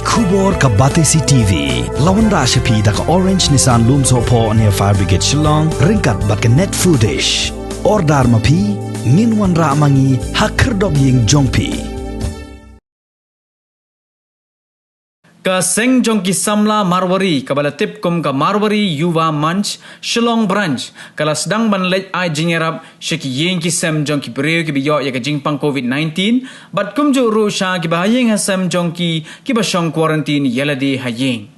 Kubor ka Batesi TV. Lawan Rashapi da ka Orange Nissan Looms Hopo near Fire Brigade Shillong. Ringkat bat ka net foodish. Ordar mapi. Minwan ra mangi hakerdog ying jongpi. Ka seng jong ki samla Marwari kabala tip kum ka Marwari Yuva Manch Shillong branch kala sedang ban lej ai jingerap sheki yeng ki sem jong ki breu ki biyo ya ka jingpang COVID-19 bat kum jo ru sha ki bahayeng ha sem jong ki basong quarantine yeladi hayeng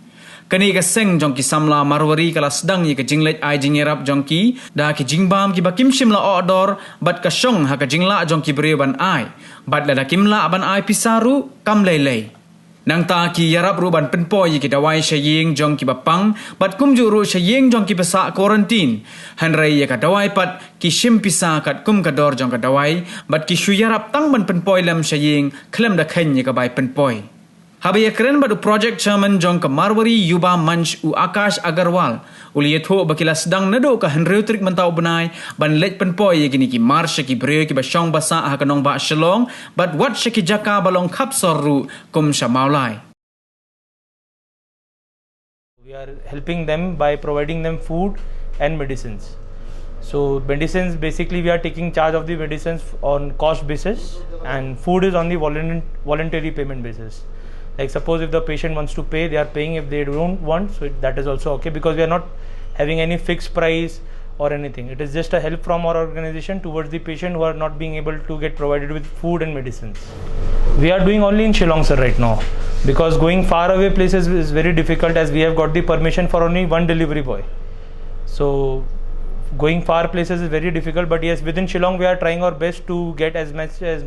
kani ka seng jong ki samla Marwari kala sedang ya ka jinglej ai jingerap jong ki da ki jingbam ki bakim shimla odor bat ka shong ha ka jingla jong ki breu ban ai bat la da kimla ban ai pisaru kam lei Nang ta ki yarap ruban penpoy ki dawai syaying jong ki bapang bat kum juru syaying jong ki pesa quarantine hanrai ya ka dawai pat ki shim pisa kat kum ka dor jong ka dawai bat ki shu yarap tang ban penpoy lam syaying klem da khen ya ka bai penpoy habaya keren badu project chairman jong ka Marwari Yuba Manch u Akash Agarwal uli tho bakila sedang nado ka hanreu trik mentau benai ban lej penpoy ya kini ki mar syaki breu ki basong basa ha kanong ba Shillong bat wat syaki jaka balong khap sorru kum shamaulai. We are helping them by providing them food and medicines. So medicines, basically we are taking charge of the medicines on cost basis and food is on the voluntary payment basis. Like suppose if the patient wants to pay, they are paying. If they don't want, so that is also okay because we are not having any fixed price or anything. It is just a help from our organization towards the patient who are not being able to get provided with food and medicines. We are doing only in Shillong sir right now because going far away places is very difficult as we have got the permission for only one delivery boy. So going far places is very difficult, but yes, within Shillong we are trying our best to get as much as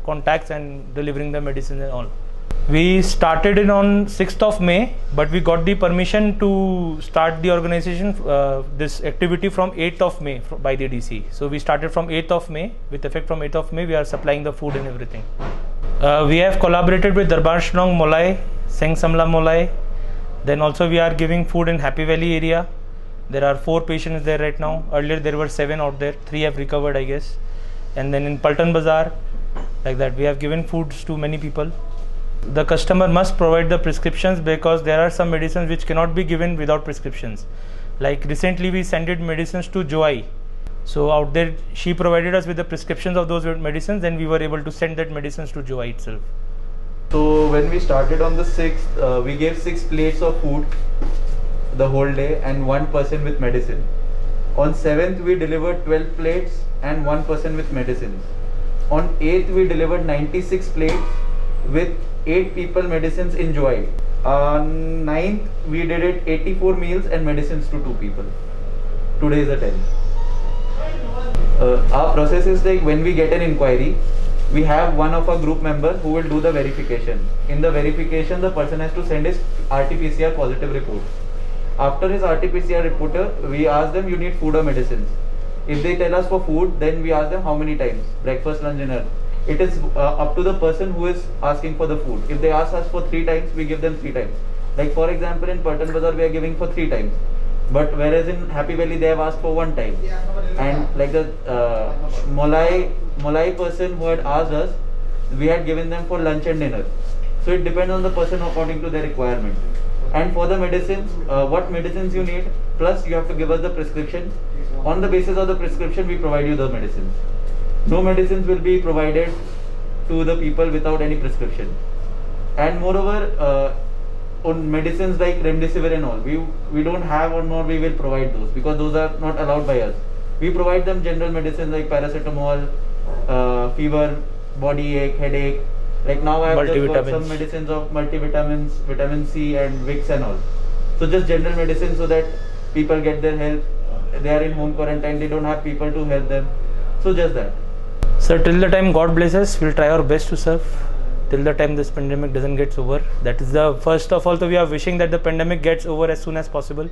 contacts and delivering the medicine and all. We started it on 6th of May, but we got the permission to start the organization, this activity from 8th of May by the DC. So we started from 8th of May, with effect from 8th of May, we are supplying the food and everything. We have collaborated with Darbar Shillong Molai, Seng Samla Molai. Then also we are giving food in Happy Valley area. There are 4 patients there right now. Earlier there were 7 out there, 3 have recovered I guess. And then in Paltan Bazaar, like that, we have given foods to many people. The customer must provide the prescriptions because there are some medicines which cannot be given without prescriptions. Like recently we sent medicines to Joy. So out there she provided us with the prescriptions of those medicines and we were able to send that medicines to Joy itself. So when we started on the 6th, we gave 6 plates of food the whole day and 1 person with medicine. On 7th we delivered 12 plates and 1 person with medicines. On 8th we delivered 96 plates with 8 people medicines in Joy. On 9th we did it 84 meals and medicines to 2 people. Today is the 10th. Our process is like when we get an inquiry, we have one of our group members who will do the verification. In the verification, the person has to send his RT-PCR positive report. After his RT-PCR report, we ask them, you need food or medicines. If they tell us for food, then we ask them how many times, breakfast, lunch, dinner. It is up to the person who is asking for the food. If they ask us for 3 times, we give them 3 times. Like for example, in Paltan Bazaar, we are giving for 3 times. But whereas in Happy Valley, they have asked for 1 time. And like the Molai person who had asked us, we had given them for lunch and dinner. So it depends on the person according to their requirement. And for the medicines, what medicines you need, plus you have to give us the prescription. On the basis of the prescription, we provide you the medicines. No medicines will be provided to the people without any prescription. And moreover, on medicines like Remdesivir and all, we don't have or nor we will provide those because those are not allowed by us. We provide them general medicines like paracetamol, fever, body ache, headache. Like now I have just got some medicines of multivitamins, vitamin C and Vicks and all. So just general medicine so that people get their help. They are in home quarantine, they don't have people to help them. So just that. Sir, till the time God blesses, we'll try our best to serve. Till the time this pandemic doesn't get over. That is the first of all, so we are wishing that the pandemic gets over as soon as possible.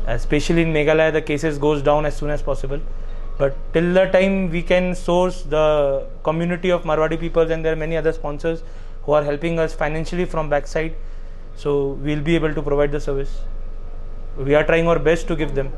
Especially in Meghalaya, the cases goes down as soon as possible. But till the time we can source the community of Marwadi peoples and there are many other sponsors who are helping us financially from backside. So we'll be able to provide the service. We are trying our best to give them.